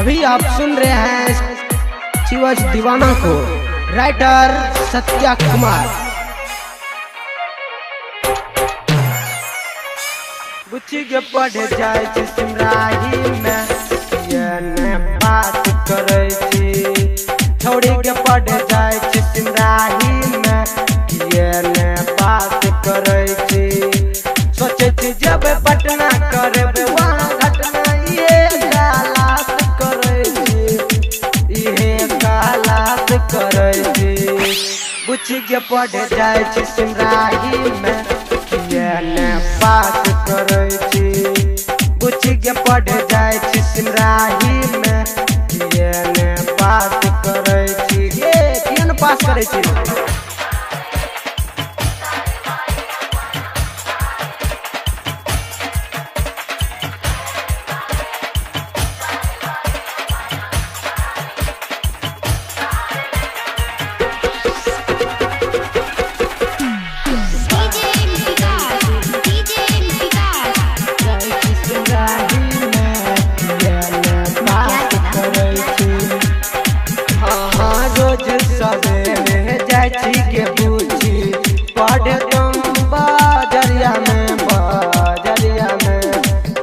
अभी आप सुन रहे हैं शिवाजी दीवाना को, राइटर सत्या कुमार। बुच्ची के पढ़ जाए सिमराही में ये बात करे छी, छोड़ी के पढ़ जाए सिमराही में ये बात करे छी। सोचे छी जब पटना करे वहाँ घटना ये गालात करे छी, ये गालात करे छी। बुच्ची के पढ़ जाए सिमराही में ये बात करे छी। बुच्ची के पढ़ जाए सिमराही में ये बात करे छी। ये केन पास करे छी। के बुच्ची पढ़े तुम बाजरिया में, बाजरिया में।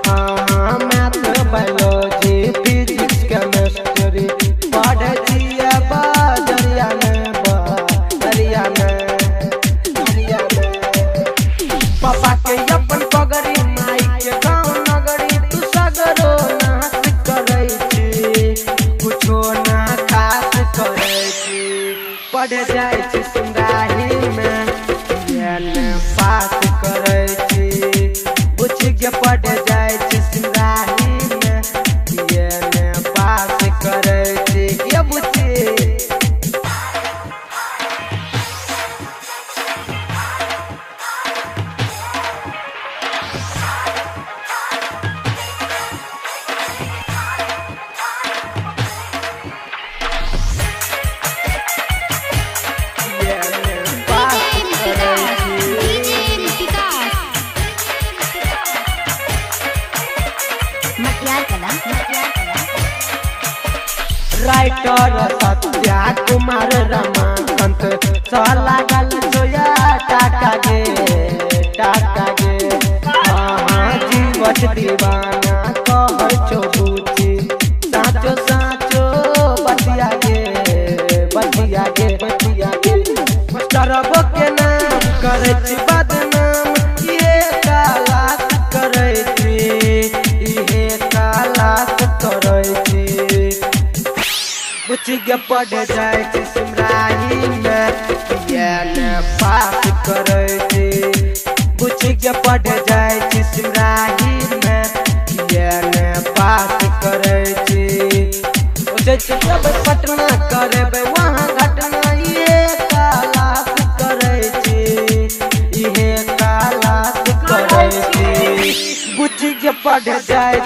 हाँ मैथ बायोलॉजी फिजिक्स केमिस्ट्री पढ़े छिए बाजरिया में, बाजरिया में, बाजरिया में। पापा के अपन पगड़ी माई के गाँव नगरी तू सगरो नाच करे छी, कुछो ना खास करे छी। पढ़ जाए सिमराही में ये बात करे छी। बुच्ची के पढ़ जाए सिमराही में ये बात करे छी। ये बुच्ची राइटर सत्या कुमार रमाकांत साला गल जोया टाका गे, टाका गे। हाँ जीवच दीवाना कह छो बुच्ची, साचो साचो बतिया गे, बतिया गे, बतिया गे। मास्टरबो के नाम करे छी बदनाम, ये गालात करे छी, ये गालात करे छी। बुच्ची के पढ़ जाए सिमराही में ये बात करे छी। बुच्ची के पढ़ जाए सिमराही में ये बात करे छी। जब पटना करे वहाँ घटना ये गालात करे छी, ये गालात करे छी। बुच्ची के पढ़ जाए